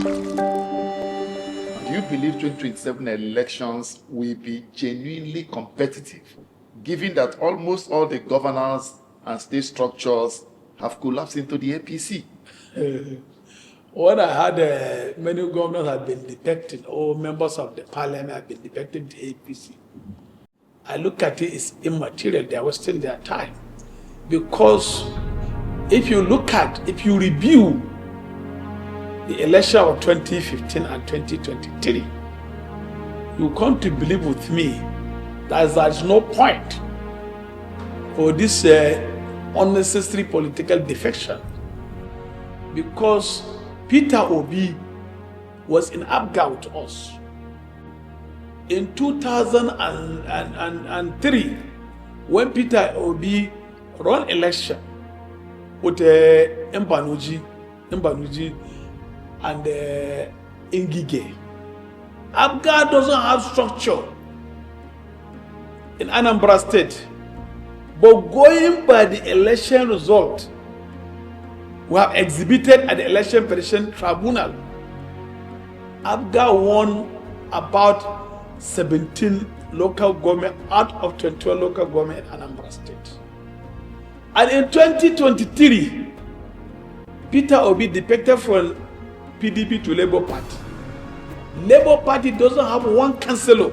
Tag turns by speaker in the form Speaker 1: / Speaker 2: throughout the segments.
Speaker 1: Do you believe 2027 elections will be genuinely competitive, given that almost all the governors and state structures have collapsed into the APC?
Speaker 2: What I heard, many governors have been defected, or members of the parliament have been defected to APC. I look at it as immaterial. They are wasting their time. Because if you review the election of 2015 and 2023, you come to believe with me that there is no point for this unnecessary political defection. Because Peter Obi was in Abga with us. In 2003, when Peter Obi ran election with Mbanuji and Ngige, Abga doesn't have structure in Anambra State. But going by the election result, we have exhibited at the Election Petition Tribunal, Abga won about 17 local government out of 21 local government in Anambra State. And in 2023, Peter Obi defected from PDP to Labour Party. Labour Party doesn't have one councillor,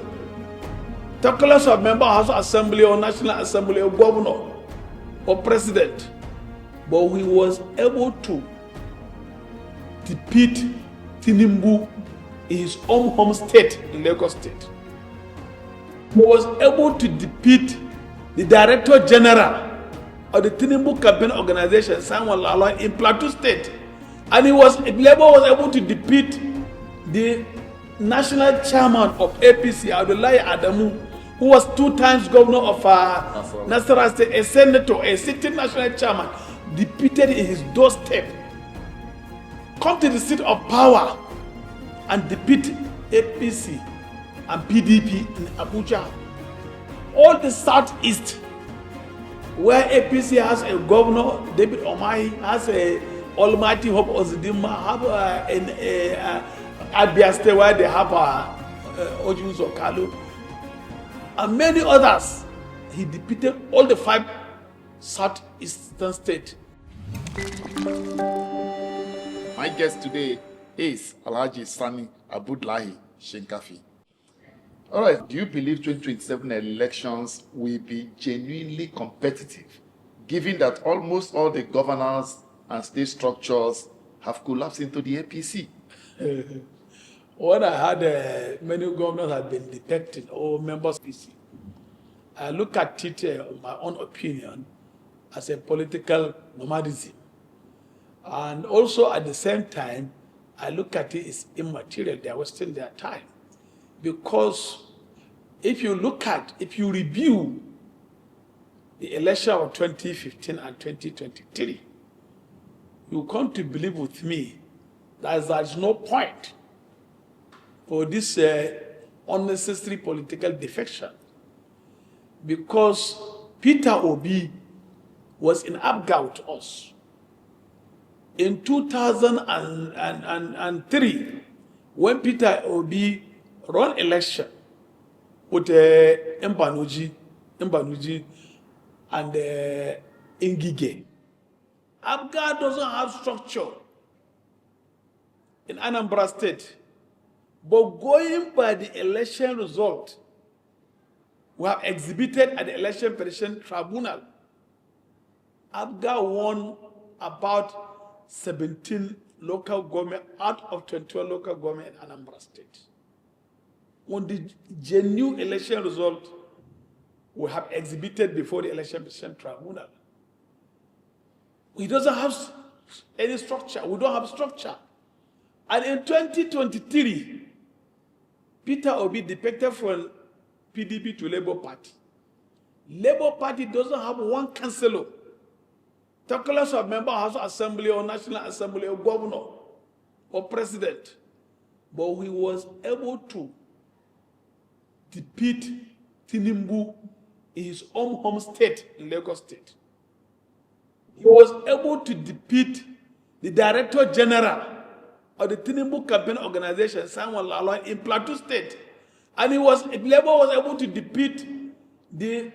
Speaker 2: regardless of member of House Assembly or National Assembly or governor or president. But he was able to defeat Tinubu in his own home state, in Lagos State. He was able to defeat the Director General of the Tinubu campaign organization, Simon Lalong, in Plateau State. And Labour was able to defeat the national chairman of APC, Iroele Adamu, who was 2 times governor of Nasarawa State, a senator, a sitting national chairman, defeated in his doorstep. Come to the seat of power and defeat APC and PDP in Abuja. All the southeast, where APC has a governor, David Omahi, has a Almighty Hope Ozidima, have Abia State, where they have Ojun Sokalu, and many others. He defeated all the 5 southeastern states.
Speaker 1: My guest today is Alhaji Sani Shinkafi. All right, do you believe 2027 elections will be genuinely competitive, given that almost all the governors and state structures have collapsed into the APC?
Speaker 2: What I heard, many governors have been defected, or members of the APC. I look at it, my own opinion, as a political nomadism. And also at the same time, I look at it as immaterial. They are wasting their time. Because if you review the election of 2015 and 2023, you come to believe with me that there is no point for this unnecessary political defection. Because Peter Obi was in Abga with us. In 2003, when Peter Obi ran election with Mbanuji and Ngige, Abga doesn't have structure in Anambra State. But going by the election result, we have exhibited at the Election Petition Tribunal, Abga won about 17 local government out of 21 local government in Anambra State. On the genuine election result, we have exhibited before the Election Petition Tribunal. He doesn't have any structure. We don't have structure. And in 2023, Peter Obi defected from PDP to Labour Party. Labour Party doesn't have one councillor, regardless of member of House Assembly or National Assembly or governor or president. But he was able to defeat Tinubu in his own home state, in Lagos State. He was able to defeat the Director General of the Tinubu campaign organization, Simon Lalong, in Plateau State. And Labour was able to defeat the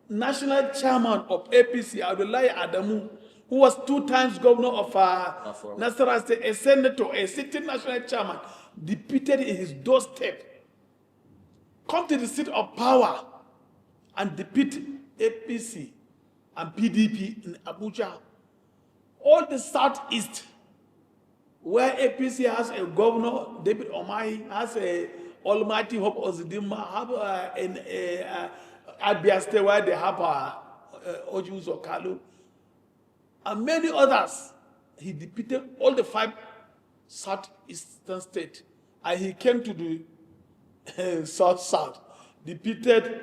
Speaker 2: national chairman of APC, Iroele Adamu, who was 2 times governor of Nasarawa State, a senator, a sitting national chairman, defeated in his doorstep. Come to the seat of power and defeat APC and PDP in Abuja. All the southeast, where APC has a governor, David Omahi, has a Almighty Hope Ozidima, have Abia State, where they have Ojus Okalu, and many others. He defeated all the 5 southeastern states, and he came to the south, defeated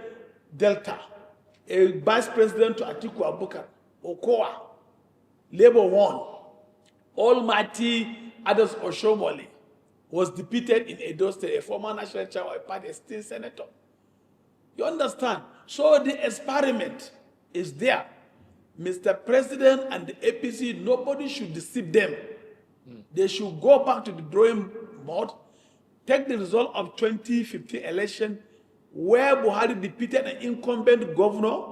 Speaker 2: Delta, a vice president to Atiku Abubakar, Okowa. Labour won. Almighty Ados Oshomole was defeated in Edo State, a former national chairman of a party, a state senator. You understand? So the experiment is there. Mr. President and the APC, nobody should deceive them. They should go back to the drawing board, take the result of 2015 election, where Buhari defeated an incumbent governor,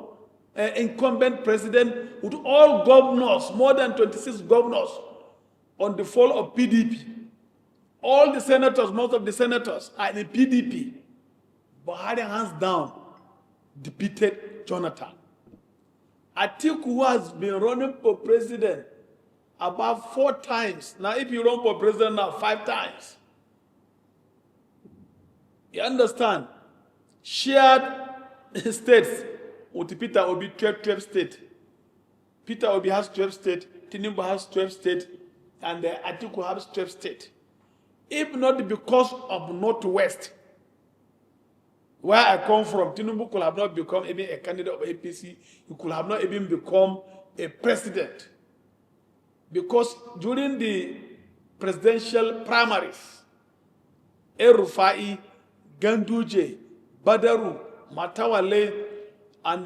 Speaker 2: incumbent president, with all governors, more than 26 governors, on the fall of PDP. All the senators, most of the senators are in PDP. Buhari, hands down, defeated Jonathan. Atiku, who has been running for president about 4 times. Now, if you run for president now, 5 times. You understand? Shared states with Peter Obi, 12 states. Peter Obi has 12 states, Tinubu has 12 states, and Atiku has 12 states. If not because of Northwest, where I come from, Tinubu could have not become even a candidate of APC. He could have not even become a president. Because during the presidential primaries, El-Rufai, Ganduje, Badaru, Matawale, and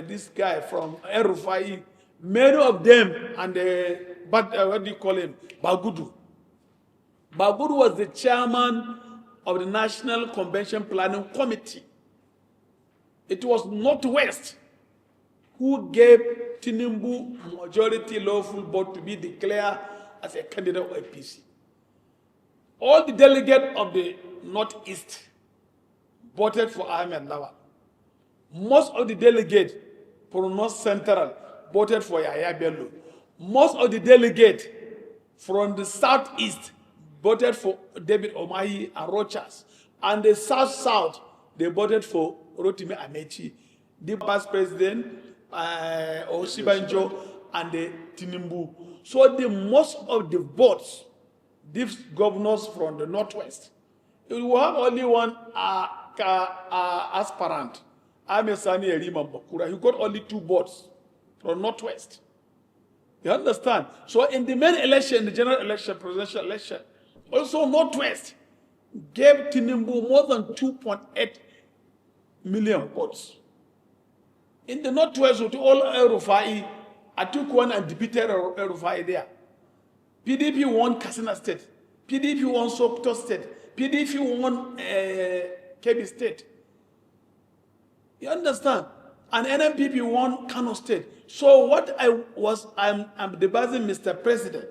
Speaker 2: this guy from El-Rufai, many of them, and what do you call him? Bagudu. Bagudu was the chairman of the National Convention Planning Committee. It was Northwest who gave Tinubu majority lawful vote to be declared as a candidate of APC. All the delegates of the Northeast voted for Ahmed Lawal. Most of the delegates from North Central voted for Yahya Bello. Most of the delegates from the Southeast voted for David Omahi and Rochas. And the South, they voted for Rotimi Amechi, the past president, Osibanjo, and the Tinubu. So the most of the votes, these governors from the Northwest, we will have only one aspirant, Sani Shinkafi. He got only 2 votes from Northwest. You understand? So in the main election, the general election, presidential election, also Northwest gave Tinubu more than 2.8 million votes. In the Northwest, with all El-Rufai, I took one and defeated El-Rufai there. PDP won Katsina State. PDP won Sokoto State. PDP won Kebbi State. You understand? And NMPP won Kano State. So what I'm devising, Mr. President,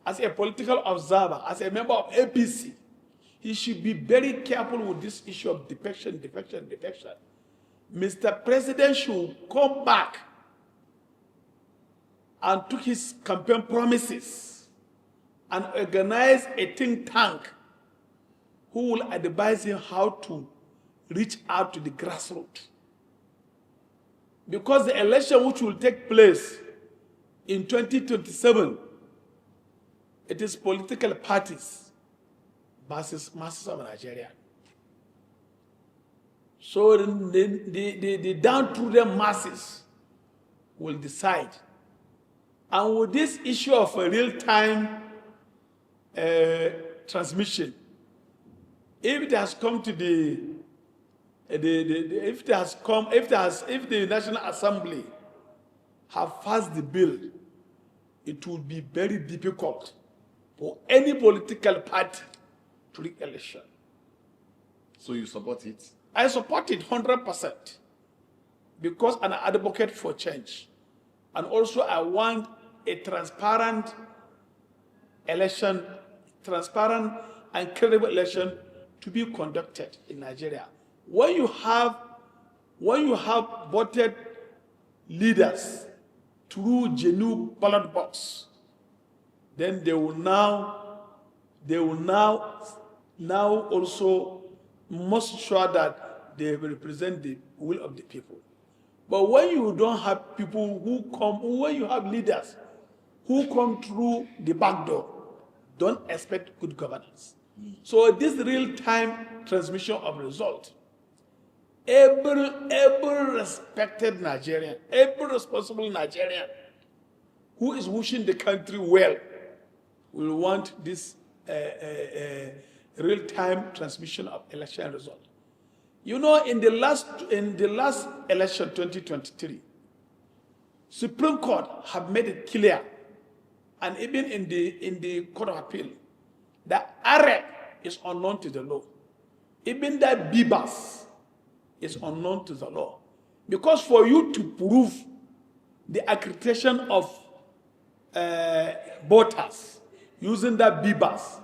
Speaker 2: as a political observer, as a member of APC, he should be very careful with this issue of defection. Mr. President should come back and took his campaign promises and organize a think tank who will advise him how to reach out to the grassroots. Because the election which will take place in 2027, it is political parties versus masses of Nigeria. So the downtrodden masses will decide. And with this issue of a real-time transmission, if it has come to if the National Assembly have passed the bill, it will be very difficult for any political party to rig election.
Speaker 1: So you support it?
Speaker 2: I support it 100% because I'm an advocate for change. And also I want a transparent election, transparent and credible election to be conducted in Nigeria. When you have voted leaders through genuine ballot box, then they will now also must sure that they represent the will of the people. But when you don't have people who come, when you have leaders who come through the back door, don't expect good governance. So this real-time transmission of result, every respected Nigerian, every responsible Nigerian who is wishing the country well will want this real-time transmission of election result. You know, in the last election, 2023, Supreme Court have made it clear, and even in the Court of Appeal, that ARE is unknown to the law. Even that BIBAS is unknown to the law. Because for you to prove the accreditation of voters using that BIBAS,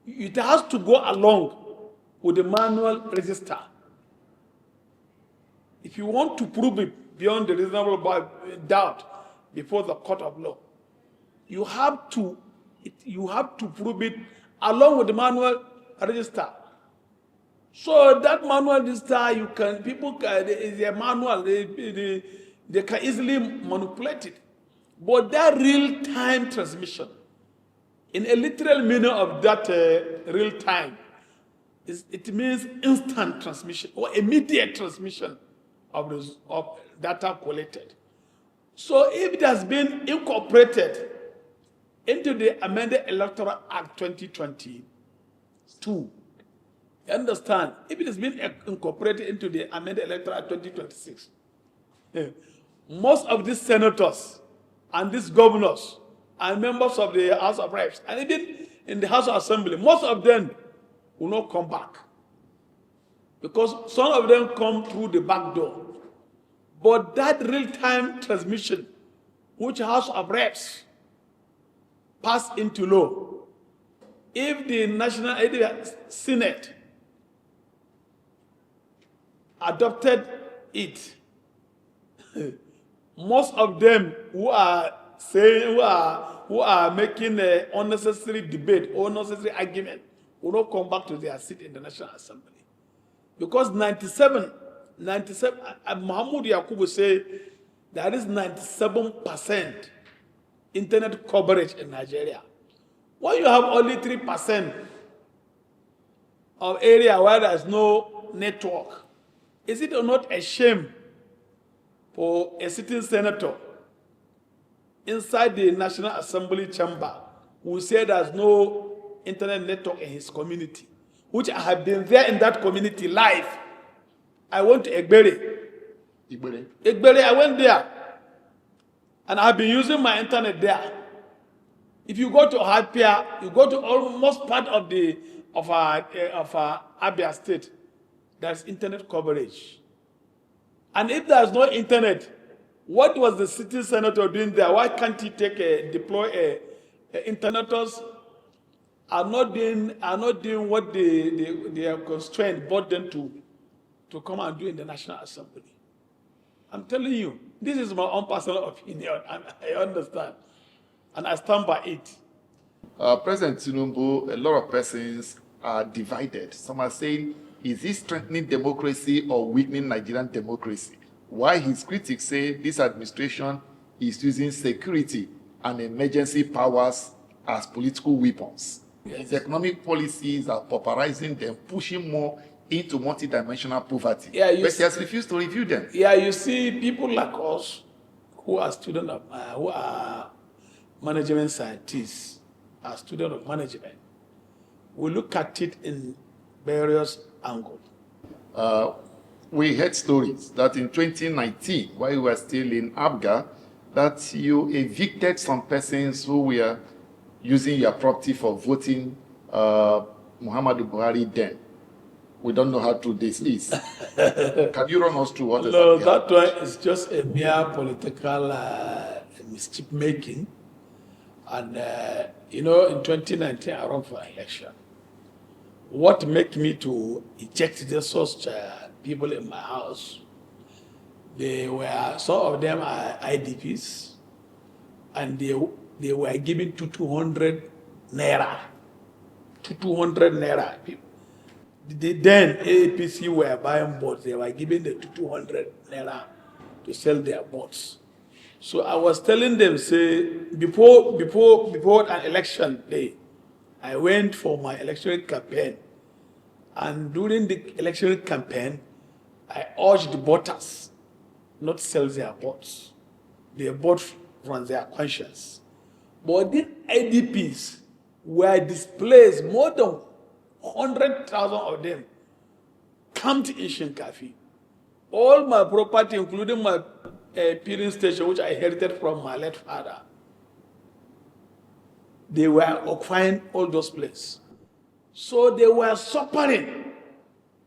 Speaker 2: it has to go along with the manual register. If you want to prove it beyond the reasonable doubt before the court of law, you have to prove it along with the manual register. So that manual register, is a manual, they can easily manipulate it. But that real-time transmission, in a literal meaning of that real-time, it means instant transmission or immediate transmission of data collected. So if it has been incorporated into the amended Electoral Act 2022, you understand? If it has been incorporated into the amended Electoral Act 2026, most of these senators and these governors and members of the House of Reps, and even in the House of Assembly, most of them will not come back. Because some of them come through the back door. But that real-time transmission, which House of Reps passed into law, if the Senate adopted it, most of them who are making an unnecessary debate or unnecessary argument will not come back to their seat in the National Assembly. Because 97, Mahmoud Yakubu say there is 97% internet coverage in Nigeria. When you have only 3% of area where there is no network, is it not a shame for a sitting senator inside the National Assembly chamber who say there's no internet network in his community, which I have been there in that community live. I went to Egbere. I went there. And I've been using my internet there. If you go to Harpia, you go to almost part of our Abia state, there's internet coverage. And if there's no internet, what was the city senator doing there? Why can't he deploy interneters? Are not doing what they are constrained, brought them to come and do in the National Assembly. I'm telling you, this is my own personal opinion, and I understand, and I stand by it.
Speaker 1: President Tinubu, a lot of persons are divided. Some are saying, is he strengthening democracy or weakening Nigerian democracy? While his critics say this administration is using security and emergency powers as political weapons. Yes. His economic policies are pauperizing them, pushing more into multidimensional poverty. Yeah, but he has refused to review them.
Speaker 2: Yeah, you see, people like us who are students of, who are management scientists, are students of management, we look at it in various angles.
Speaker 1: We heard stories that in 2019, while we were still in ABGA, that you evicted some persons who were using your property for voting Muhammadu Buhari then. We don't know how true this is. Can you run us through what
Speaker 2: No,
Speaker 1: exactly
Speaker 2: that
Speaker 1: happened?
Speaker 2: one is just a mere political mischief making. And, in 2019, I ran for election. What made me to eject such people in my house? Some of them are IDPs, and they were given to 200 naira. To 200 naira. Then APC were buying boats. They were giving the 200 naira to sell their boats. So I was telling them, say, before an election day, I went for my electoral campaign. And during the electoral campaign, I urged the voters not to sell their boats. They bought from their conscience. But these IDPs were displaced, more than 100,000 of them camped in Shinkafi. All my property, including my peeling station, which I inherited from my late father, they were occupying all those places. So they were suffering.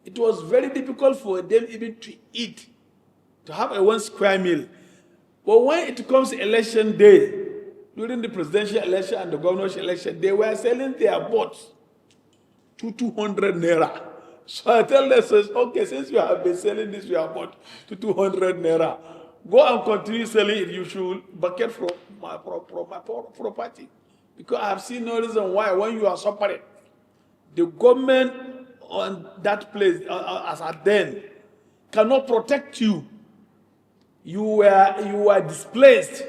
Speaker 2: It was very difficult for them even to eat, to have a 1 square meal. But when it comes to election day, during the presidential election and the governorship election, they were selling their boats to 200 naira. So I tell them, okay, since you have been selling this your boat to 200 naira, go and continue selling it. You should bucket from my property. Because I have seen no reason why, when you are suffering, the government on that place, as at then, cannot protect you. You were displaced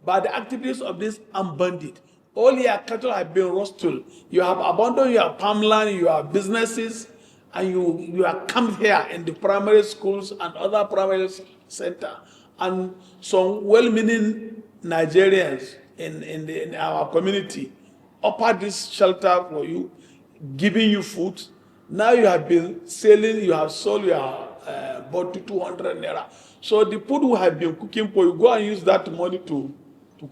Speaker 2: by the activities of this armed bandit. All your cattle have been rustled. You have abandoned your farmland, your businesses, and you are camped here in the primary schools and other primary center. And some well-meaning Nigerians in our community offer this shelter for you, giving you food. Now you have been selling, you have sold your boat to 200 naira. So the food we have been cooking for you, go and use that money to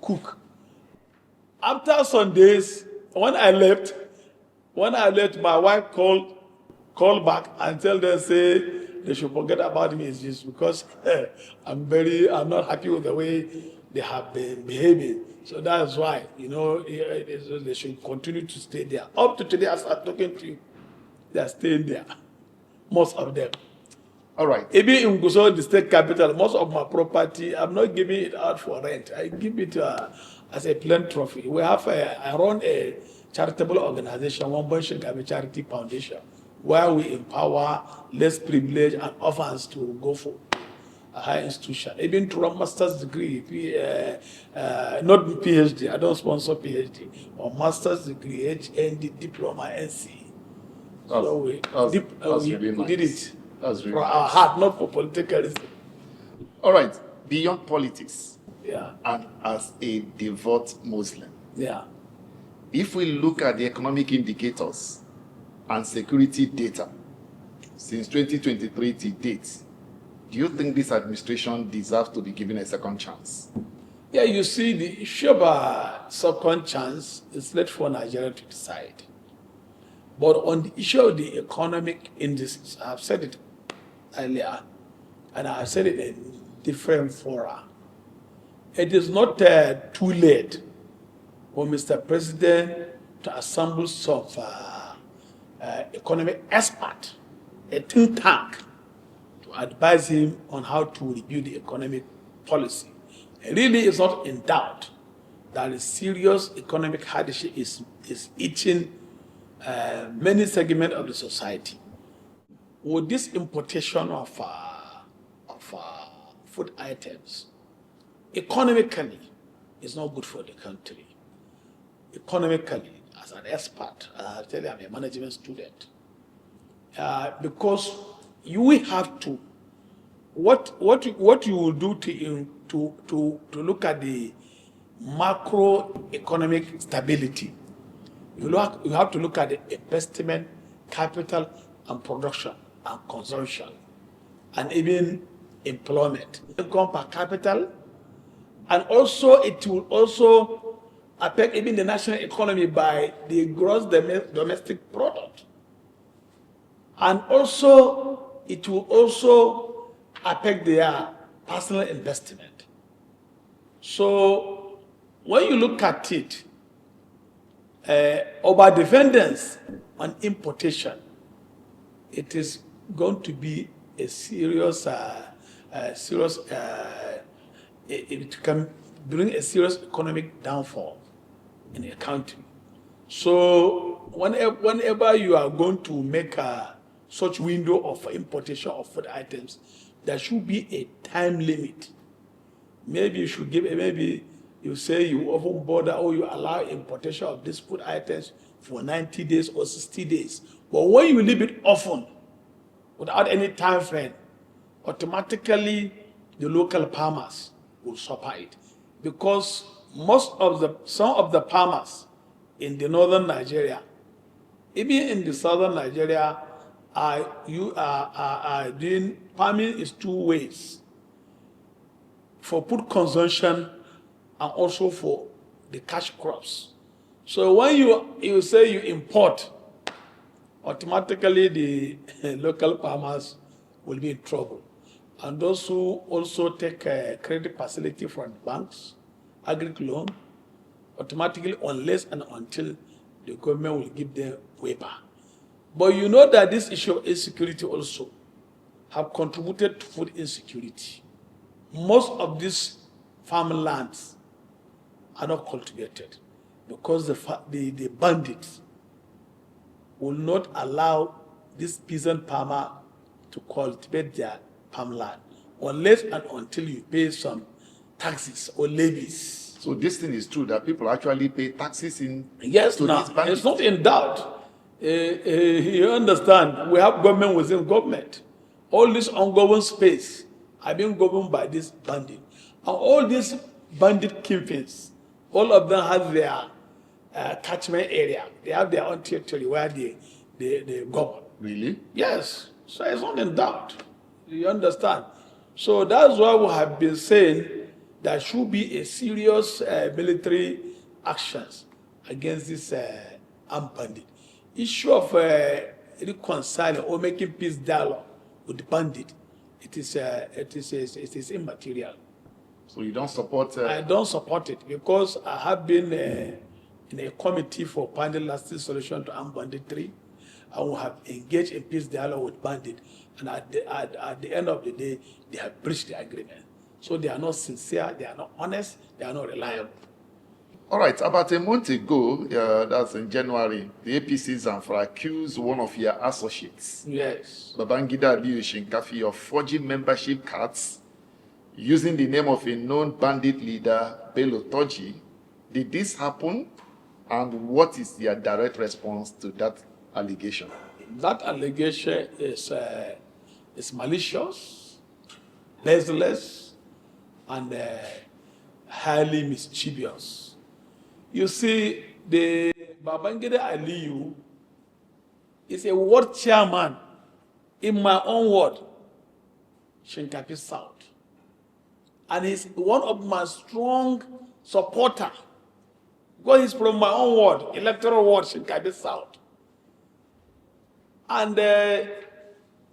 Speaker 2: cook. After some days, when I left, my wife called back and tell them, say they should forget about me. It's just because I'm not happy with the way they have been behaving. So that's why, they should continue to stay there. Up to today, as I'm talking to you, they are staying there. Most of them.
Speaker 1: All right.
Speaker 2: Even in Gusau, the state capital, most of my property, I'm not giving it out for rent. I give it as a philanthropy. I run a charitable organization, BOMBSHELL Charity Foundation, where we empower less privileged and orphans to go for a higher institution. Even to run master's degree, not PhD, I don't sponsor PhD, or master's degree, HND, diploma, NC. So we did it.
Speaker 1: That's really
Speaker 2: for
Speaker 1: nice.
Speaker 2: our heart, not for political reasons.
Speaker 1: All right. Beyond politics,
Speaker 2: Yeah.
Speaker 1: and as a devout Muslim,
Speaker 2: Yeah.
Speaker 1: if we look at the economic indicators and security data since 2023 to date, do you think this administration deserves to be given a second chance?
Speaker 2: Yeah, you see, the issue of second chance is left for Nigeria to decide. But on the issue of the economic indices, I've said it earlier, and I've said it in different fora. It is not too late for Mr. President to assemble some economic expert, a think tank, to advise him on how to review the economic policy. It really is not in doubt that a serious economic hardship is eating many segments of the society. With this importation of food items, economically, it's not good for the country. Economically, as an expert, I tell you, I'm a management student, because you will have to. What you will do to look at the macroeconomic stability. You have to look at the investment, capital, and production, and consumption, and even employment. Income per capital, And also it will also affect even the national economy by the gross domestic product. And also it will also affect their personal investment. So when you look at it, over dependence on importation, it is going to be a serious, it can bring a serious economic downfall in a country. So whenever you are going to make such window of importation of food items, there should be a time limit. Maybe you should give, maybe you say you open border or you allow importation of these food items for 90 days or 60 days. But when you leave it often, without any time frame, automatically the local farmers will suffer it. Because some of the farmers in the northern Nigeria, even in the southern Nigeria, are doing farming is two ways: for food consumption and also for the cash crops. So when you say you import, automatically the local farmers will be in trouble. And those who also take a credit facility from banks, agri loan, automatically, unless and until the government will give them waiver. But you know that this issue of insecurity also have contributed to food insecurity. Most of these farmlands are not cultivated because the bandits will not allow this peasant farmer to cultivate their farmland unless and until you pay some taxes or levies.
Speaker 1: So this thing is true that people actually pay taxes in.
Speaker 2: Yes,
Speaker 1: to
Speaker 2: now
Speaker 1: these bandits?
Speaker 2: it's not in doubt. You understand? We have government within government. All this ongoing space are being governed by this bandit, and all these bandit kingpins, all of them have their catchment area. They have their own territory where they govern.
Speaker 1: Really?
Speaker 2: Yes. So it's not in doubt. You understand? So that's why we have been saying there should be a serious military actions against this armed bandit. Issue of reconciling or making peace dialogue with the bandit, it is immaterial.
Speaker 1: So you don't support?
Speaker 2: I don't support it because I have been in a committee for finding lasting solution to armed banditry, and we have engaged in peace dialogue with bandit. And at the end of the day, they have breached the agreement. So they are not sincere, they are not honest, they are not reliable.
Speaker 1: All right, about a month ago, that's in January, the APC Zamfara accused one of your associates,
Speaker 2: Yes.
Speaker 1: Babangida Shinkafi, of forging membership cards using the name of a known bandit leader, Bello Toji. Did this happen? And what is your direct response to that allegation?
Speaker 2: That allegation is malicious, baseless, and highly mischievous. You see, the Babangida Aliyu is a ward chairman in my own ward, Shinkafi South. And he's one of my strong supporters, because he's from my own ward, electoral ward, Shinkafi South. And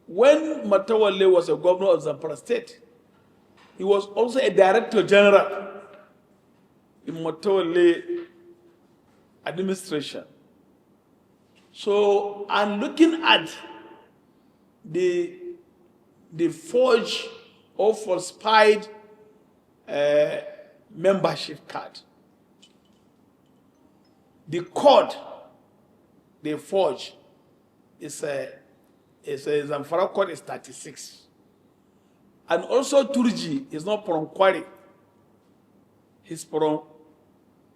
Speaker 2: when Matawale was a governor of Zamfara State, he was also a director general in Matawale administration. So I'm looking at the forged or falsified membership card. The code they forged is a Zamfara code is 36. And also Turji is not from Kwari. He's from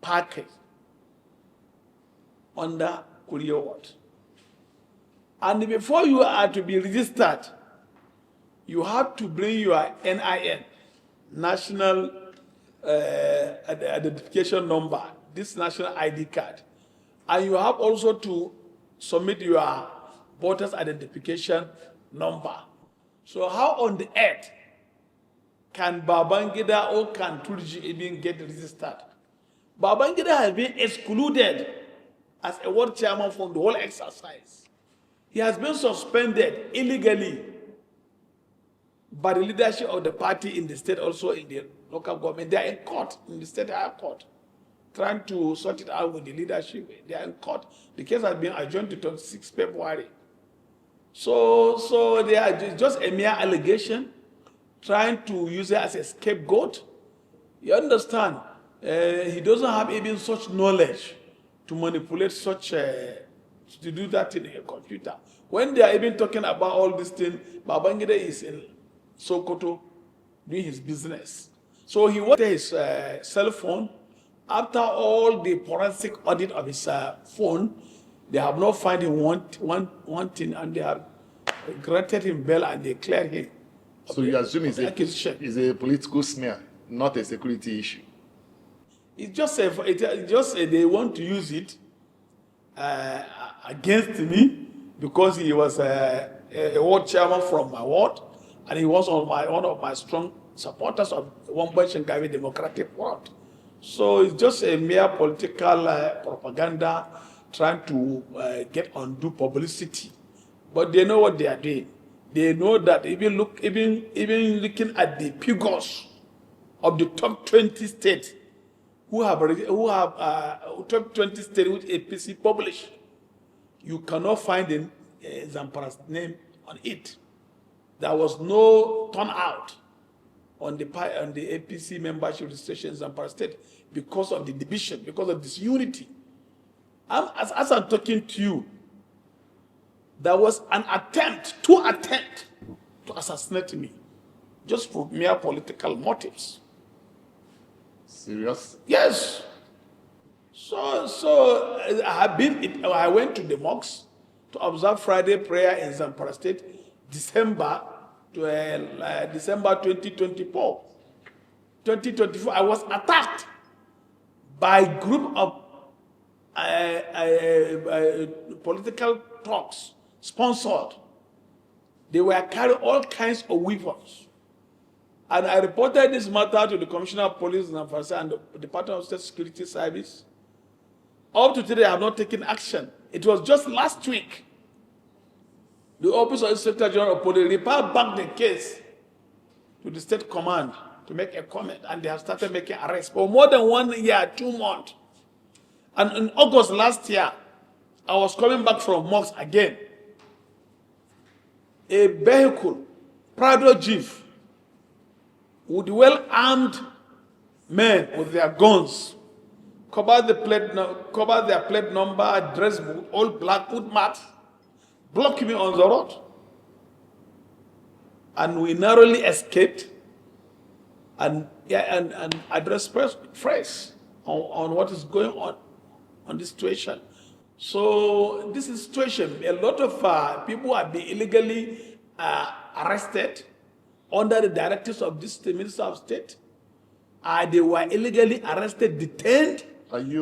Speaker 2: Parque under Korea Ward. And before you are to be registered, you have to bring your NIN, National Identification Number, this national ID card. And you have also to submit your voters identification number. So how on the earth can Babangida or can Turji even get registered? Babangida has been excluded as a world chairman from the whole exercise. He has been suspended illegally by the leadership of the party in the state, also in the local government. They are in court, in the state high court, trying to sort it out with the leadership. They are in court. The case has been adjourned to 26 February. So they are just a mere allegation, trying to use it as a scapegoat. You understand? He doesn't have even such knowledge to manipulate such, to do that in a computer. When they are even talking about all these things, Babangida is in Sokoto doing his business. So he wanted his cell phone. After all the forensic audit of his phone, they have not found him wanting, and they have granted him bail and they cleared him.
Speaker 1: So you assume it's a political smear, not a security issue?
Speaker 2: It's just they want to use it against me because he was a ward chairman from my ward, and he was one of my strong supporters of BOMBSHELL Democratic Front. So it's just a mere political propaganda trying to get undue publicity. But they know what they are doing. They know that even looking at the figures of the top 20 states who have top 20 states which APC published, you cannot find Zamfara's name on it. There was no turnout on the APC membership registration in Zamfara State because of the division, because of disunity. As I'm talking to you, there was an attempt to assassinate me, just for mere political motives.
Speaker 1: Serious?
Speaker 2: Yes. So I went to the mosque to observe Friday prayer in Zamfara State, December 2024. 2024, I was attacked by a group of political talks sponsored. They were carrying all kinds of weapons. And I reported this matter to the Commissioner of Police in Zamfara and the Department of State Security Service. Up to today, I have not taken action. It was just last week. The Office of Inspector General of Police referred back the case to the State Command to make a comment, and they have started making arrests for more than 1 year, 2 months. And in August last year, I was coming back from mosque again. A vehicle, Prado Jeep, with well-armed men with their guns, covered their plate number, dress book, all black, put marks, blocked me on the road. And we narrowly escaped and addressed press on what is going on this situation. So this is situation. A lot of people have been illegally arrested under the directives of this Minister of State. They were illegally arrested, detained,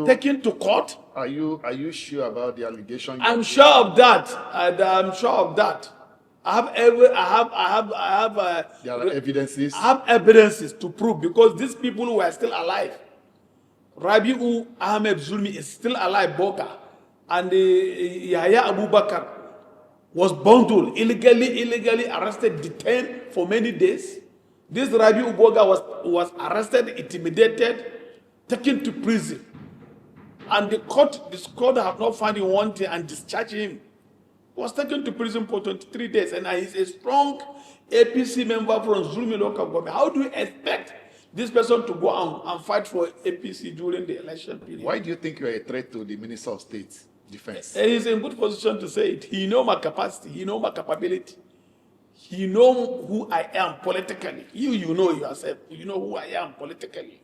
Speaker 2: taken to court.
Speaker 1: Are you sure about the allegation?
Speaker 2: I'm sure of that. I'm sure of that. There are
Speaker 1: evidences.
Speaker 2: I have evidences to prove, because these people were still alive. Rabi'u Ahmed Zulmi is still alive, Boga, and Yahya Abubakar was bundled, illegally arrested, detained for many days. This Rabi'u Boga was arrested, intimidated, taken to prison, and this court have not found him wanting and discharged him. He was taken to prison for 23 days, and he's a strong APC member from Zulmi local government. How do you expect this person to go and fight for APC during the election period?
Speaker 1: Why do you think you are a threat to the Minister of State Defense?
Speaker 2: He's in good position to say it. He knows my capacity. He knows my capability. He knows who I am politically. You know yourself. You know who I am politically.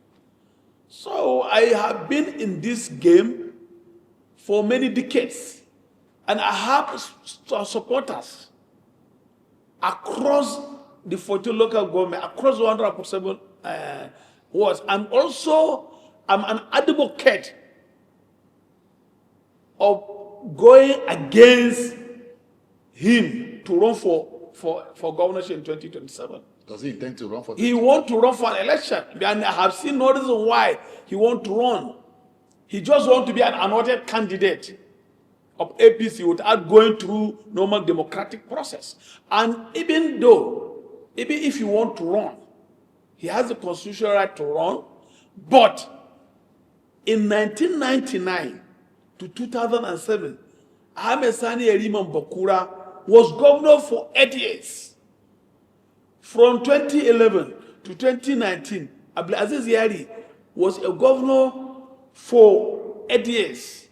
Speaker 2: So I have been in this game for many decades. And I have supporters across the 14 local government, across 147 wards. I'm an advocate of going against him to run for governorship in 2027.
Speaker 1: Does he intend to run for?
Speaker 2: He wants to run for an election, and I have seen no reason why he wants to run. He just wants to be an anointed candidate of APC without going through normal democratic process. And even if he wants to run, he has the constitutional right to run. But in 1999 to 2007, Ahmed Sani Bakura was governor for 8 years. From 2011 to 2019, Abdulaziz Yari was a governor for 8 years.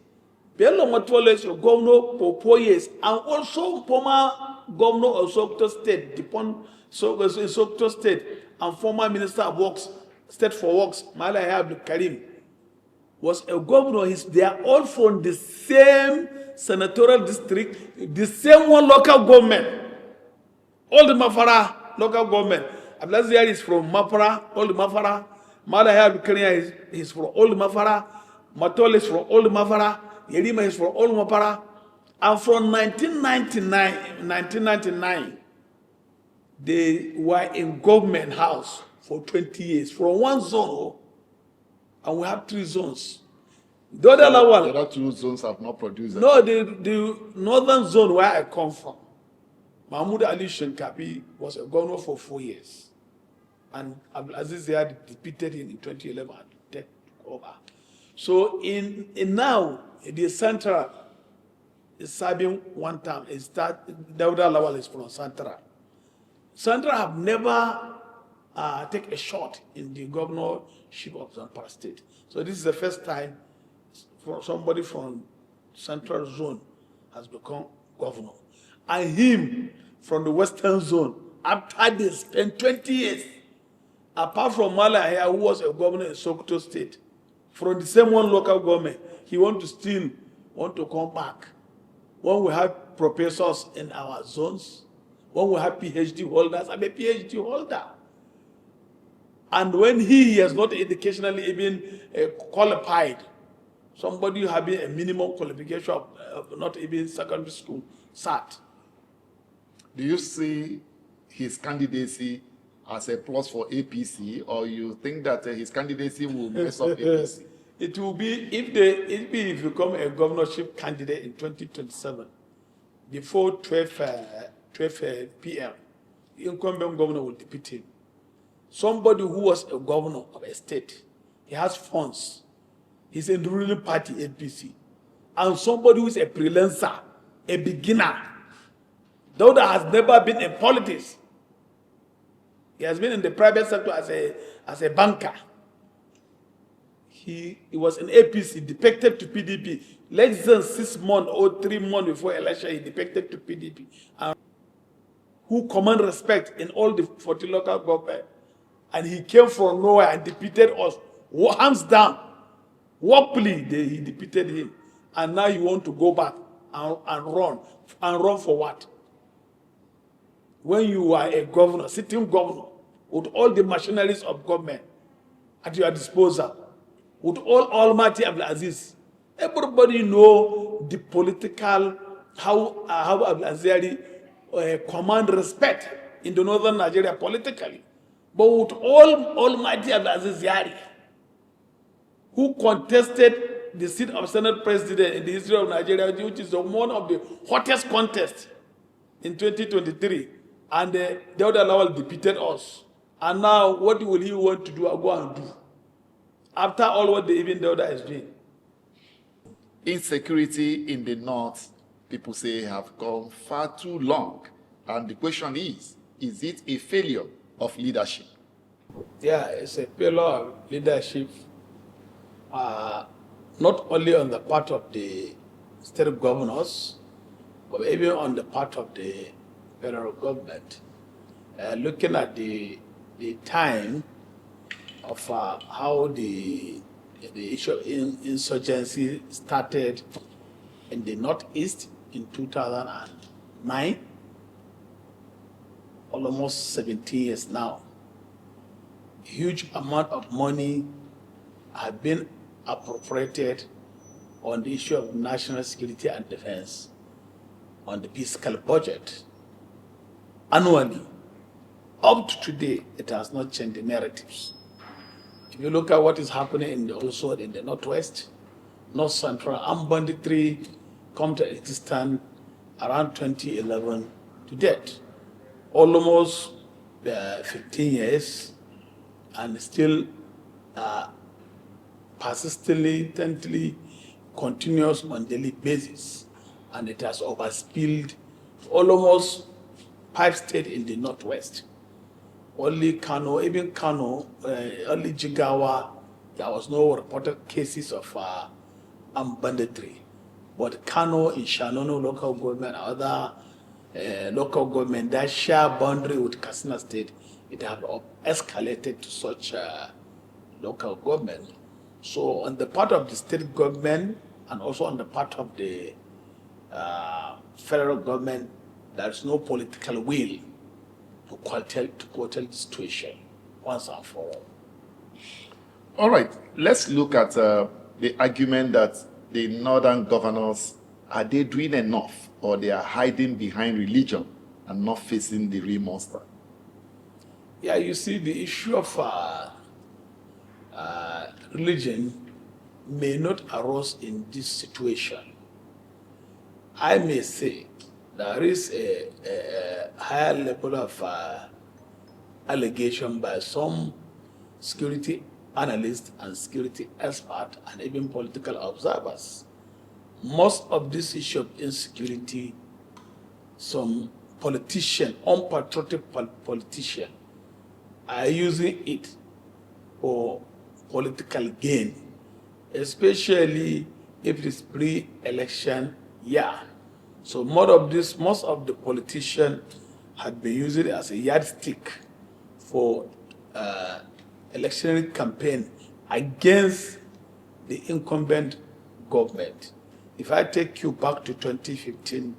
Speaker 2: Bello Matola is a governor for 4 years, and also former governor of Sokoto State, Sokoto State, and former Minister of Works, State for Works, Malaya Abdul Karim, was a governor. They are all from the same senatorial district, the same one local government. All the Mafara local government. Abdulaziz Yari is from Mafara, all the Mafara. Malaya Abdul Karim is from all the Mafara. Matola is from all the Mafara. Yerima is from all Mafara. And from 1999, they were in government house for 20 years from one zone, and we have 3 zones. The other
Speaker 1: 2 zones have not produced.
Speaker 2: No, the northern zone where I come from, Mahmoud Ali Shinkafi was a governor for 4 years, and Abdulaziz Yari defeated him in 2011 and took over. So in now the Central is serving 1 term. Dauda Lawal is from Central. Central have never take a shot in the governorship of Zamfara State. So this is the first time for somebody from Central Zone has become governor. And him from the Western Zone, after they spent 20 years, apart from Malaya, who was a governor in Sokoto State, from the same one local government, he want to come back. When we have professors in our zones, when we have PhD holders, I'm a PhD holder. And when he is not educationally even qualified, somebody having a minimum qualification of not even secondary school, SAT.
Speaker 1: Do you see his candidacy as a plus for APC, or you think that his candidacy will mess up APC?
Speaker 2: It will be if he become a governorship candidate in 2027, before 12 p.m., the incumbent governor will defeat him. Somebody who was a governor of a state, he has funds, he's in the ruling party APC, and somebody who is a freelancer, a beginner, though that has never been in politics. He has been in the private sector as a banker. He was in APC, defected to PDP. Less than 6 months or 3 months before election, he defected to PDP. And who command respect in all the 40 local government. And he came from nowhere and defeated us. Hands down. Whoppily, he defeated him. And now you want to go back and run. And run for what? When you are a governor, sitting governor, with all the machineries of government at your disposal, with all Almighty Abdulaziz, everybody know the political, how Abdulaziz command respect in the northern Nigeria politically. But with all Almighty Abdulaziz Yari, who contested the seat of Senate President in the history of Nigeria, which is one of the hottest contests in 2023, and Dauda Lawal defeated us. And now, what will he want to do or go and do? After all what the even Dauda is doing.
Speaker 1: Insecurity in the north, people say, have gone far too long. And the question is it a failure of leadership?
Speaker 2: Yeah, it's a failure of leadership, not only on the part of the state governors, but even on the part of the federal government. Looking at the time of how the issue of insurgency started in the Northeast in 2009, almost 17 years now. A huge amount of money have been appropriated on the issue of national security and defense on the fiscal budget annually. Up to today, it has not changed the narratives. If you look at what is happening also in the Northwest, North Central, armed banditry come to existence around 2011 to date. Almost 15 years, and still persistently, intently, continuous on daily basis, and it has overspilled almost 5 states in the Northwest. Only Kano, even Kano, only Jigawa, there was no reported cases of armed banditry. But Kano, in Shanono local government, other local government that share boundary with Katsina State, it have escalated to such local government. So on the part of the state government and also on the part of the federal government, there is no political will to curtail the situation once and for all.
Speaker 1: All right, let's look at the argument that the northern governors, are they doing enough, or they are hiding behind religion and not facing the real monster?
Speaker 2: Yeah, you see, the issue of religion may not arise in this situation. I may say there is a higher level of allegation by some security analysts and security experts and even political observers. Most of this issue of insecurity, some politicians, unpatriotic politicians, are using it for political gain, especially if it is pre-election year. So most of the politicians had been using it as a yardstick for electionary campaign against the incumbent government. If I take you back to 2015,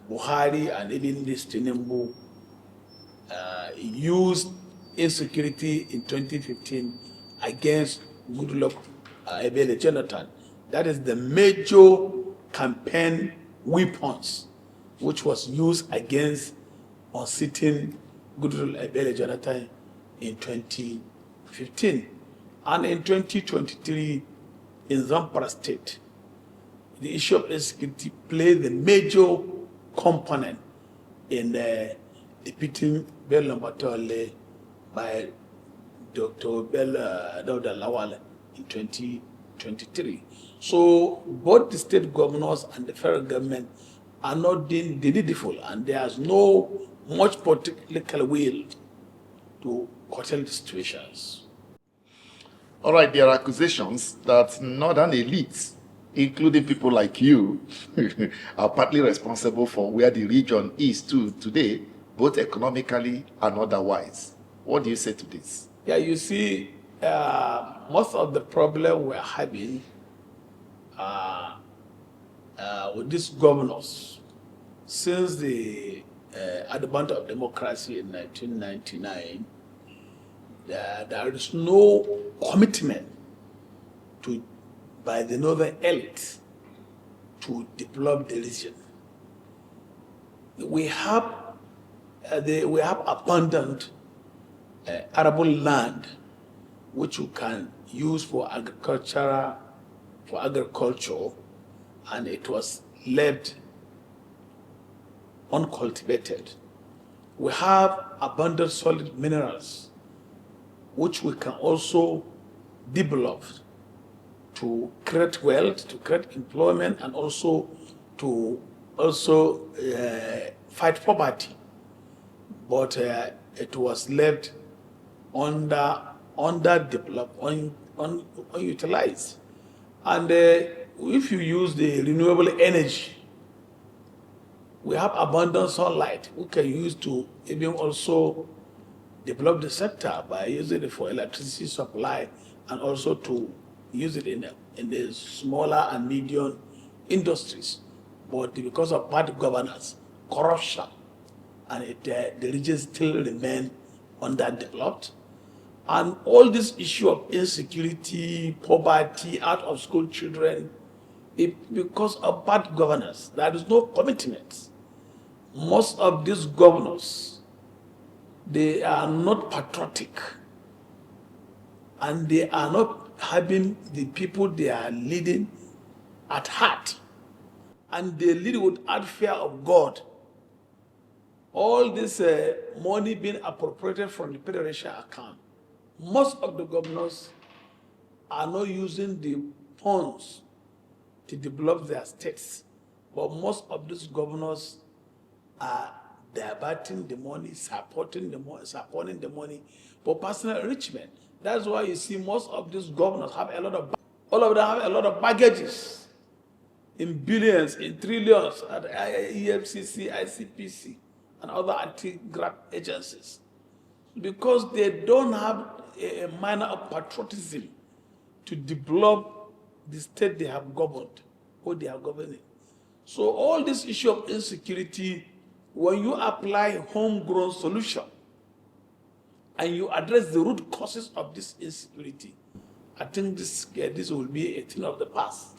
Speaker 2: Buhari and even this Tinubu used insecurity in 2015 against Goodluck Ebele Jonathan. That is the major campaign weapons which was used against unseating Goodluck Ebele Jonathan in 2015. And in 2023, in Zamfara State, the issue of insecurity played the major component in defeating Bello Matole by Dr. Olawale in 2023. So both the state governors and the federal government are not doing the needful, and there's no much political will to curtail the situations.
Speaker 1: All right, there are accusations that northern elites, including people like you, are partly responsible for where the region is today, both economically and otherwise. What do you say to this?
Speaker 2: Yeah, you see, most of the problem we're having with these governors since the advent of democracy in 1999, there is no commitment by the northern elite to develop the region. We have abundant arable land which you can use for agriculture, and it was left uncultivated. We have abundant solid minerals which we can also develop to create wealth, to create employment, and also to fight poverty. But it was left underdeveloped, unutilized. And if you use the renewable energy, we have abundant sunlight we can use to even also develop the sector by using it for electricity supply and also to use it in the smaller and medium industries. But because of bad governance, corruption, and the region still remain underdeveloped. And all this issue of insecurity, poverty, out of school children, because of bad governance, there is no commitment. Most of these governors they are not patriotic, and they are not having the people they are leading at heart, and they lead without fear of God. All this money being appropriated from the federation account, most of the governors are not using the funds to develop their states, but most of these governors are diverting the money, supporting the money for personal enrichment. That's why you see most of these governors have all of them have a lot of baggages in billions, in trillions at EFCC, ICPC, and other anti-graft agencies, because they don't have a manner of patriotism to develop the state they have governed or they are governing. So all this issue of insecurity, when you apply homegrown solution and you address the root causes of this insecurity, I think this will be a thing of the past.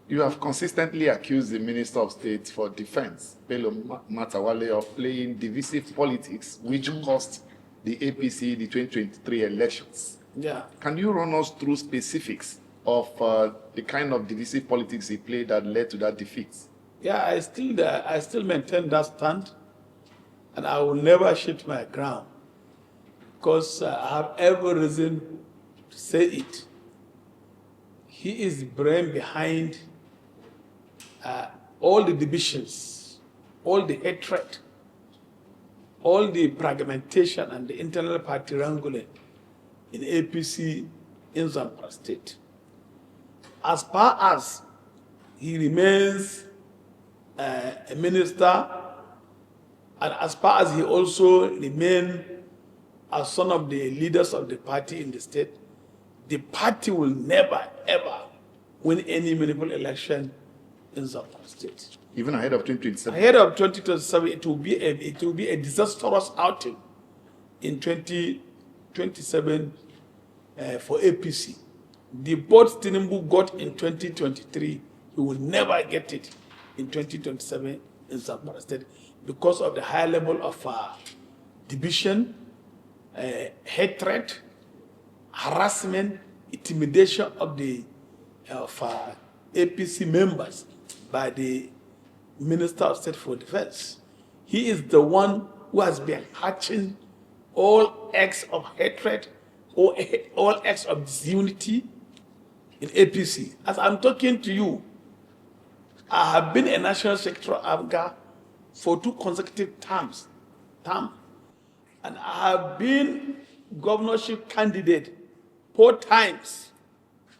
Speaker 1: You have consistently accused the Minister of State for Defense, Bello Matawalle, of playing divisive politics, which cost the APC the 2023 elections.
Speaker 2: Yeah.
Speaker 1: Can you run us through specifics of the kind of divisive politics he played that led to that defeat?
Speaker 2: Yeah, I still maintain that stand, and I will never shift my ground, because I have every reason to say it. He is the brain behind all the divisions, all the hatred, all the fragmentation and the internal party wrangling in APC in Zamfara State. As far as he remains a minister, and as far as he also remains as son of the leaders of the party in the state, the party will never, ever win any meaningful election in Zamfara State.
Speaker 1: Even ahead of 2027?
Speaker 2: Ahead of 2027, it will be a disastrous outing in 2027 for APC. The votes Tinubu got in 2023, he will never get it in 2027 in Zamfara State, because of the high level of division, hatred, harassment, intimidation of the APC members by the Minister of State for Defense. He is the one who has been hatching all acts of hatred, all acts of disunity in APC. As I'm talking to you, I have been a national secretary of ABGA for 2 consecutive terms, and I have been governorship candidate 4 times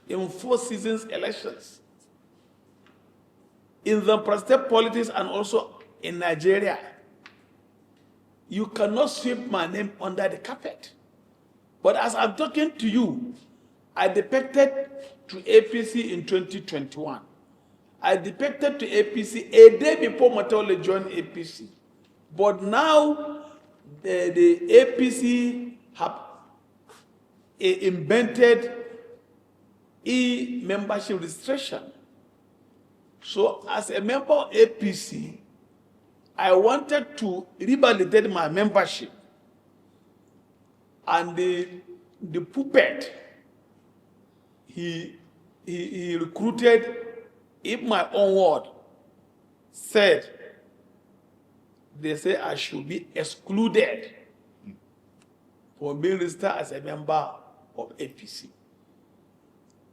Speaker 2: in 4 seasons elections. In the President politics and also in Nigeria, you cannot sweep my name under the carpet. But as I'm talking to you, I defected to APC in 2021. I defected to APC a day before Matawalle joined APC. But now the APC have invented e-membership registration. So as a member of APC, I wanted to revalidate my membership. And the puppet he recruited, in my own word, said, they say I should be excluded from being registered as a member of APC.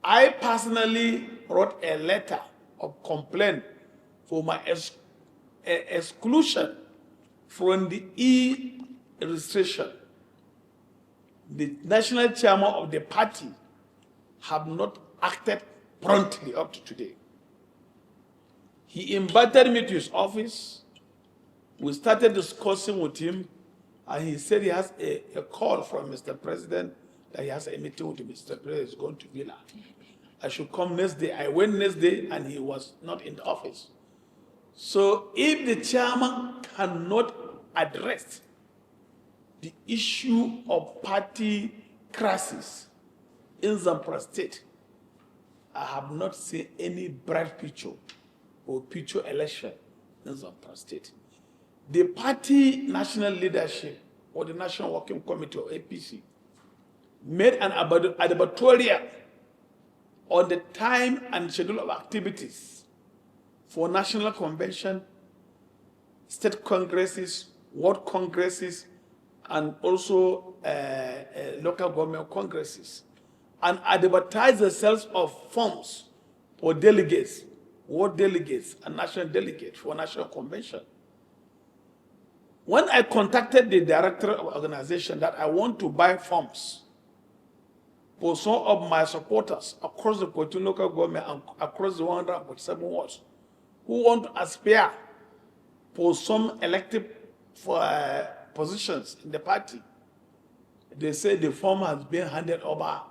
Speaker 2: I personally wrote a letter of complaint for my exclusion from the e-registration. The national chairman of the party have not acted promptly up to today. He invited me to his office. We started discussing with him, and he said he has a call from Mr. President, that he has a meeting with Mr. President, is going to Villa. I should come next day. I went next day, and he was not in the office. So if the chairman cannot address the issue of party crisis in Zamfara State, I have not seen any bright future or future election in Zamfara State. The party national leadership or the National Working Committee or APC made an editorial on the time and schedule of activities for national convention, state congresses, world congresses, and also local government congresses, and advertise the sales of forms for delegates, world delegates, and national delegates for national convention. When I contacted the director of the organization that I want to buy forms for some of my supporters across the 14 local government and across the 147 wards who want to aspire for some elective positions in the party, they say the form has been handed over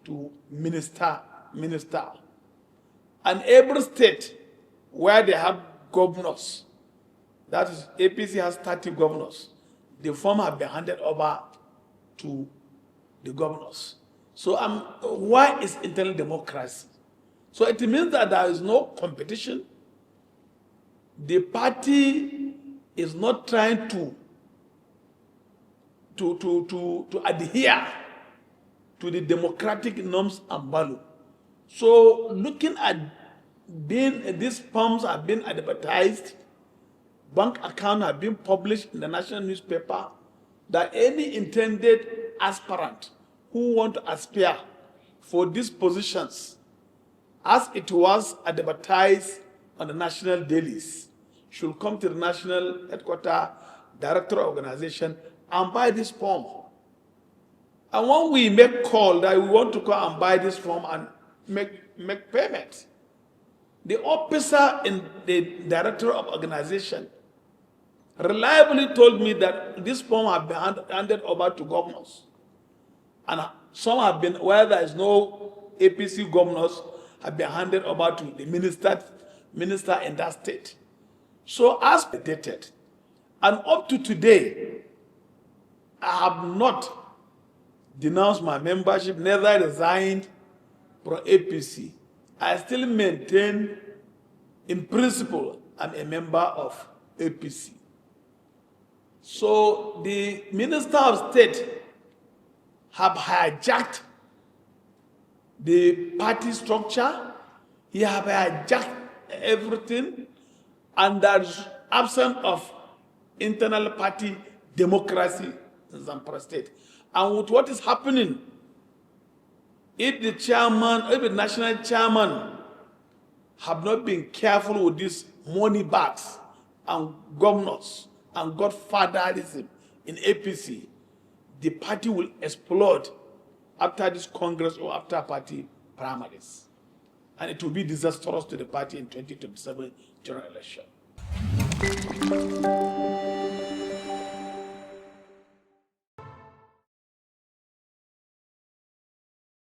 Speaker 2: to minister. And every state where they have governors, that is, APC has 30 governors, the form has been handed over to the governors. So why is internal democracy? So it means that there is no competition. The party is not trying to adhere to the democratic norms and values. So looking at these forms have been advertised, bank accounts have been published in the national newspaper, that any intended aspirant who want to aspire for these positions, as it was advertised on the national dailies, should come to the national headquarters, director of organization, and buy this form. And when we make call that we want to go and buy this form and make payment, the officer in the director of organization reliably told me that this form have been handed over to governors. And some have been, where there is no APC governors, have been handed over to the minister in that state. So as dated, and up to today, I have not denounced my membership, neither resigned from APC. I still maintain, in principle, I'm a member of APC. So the Minister of State have hijacked the party structure. He have hijacked everything, and there's absence of internal party democracy in Zamfara State. And with what is happening, if the chairman, if the national chairman have not been careful with these money bags and governors and godfatherism in APC, the party will explode after this Congress or after party primaries. And it will be disastrous to the party in 2027 general election.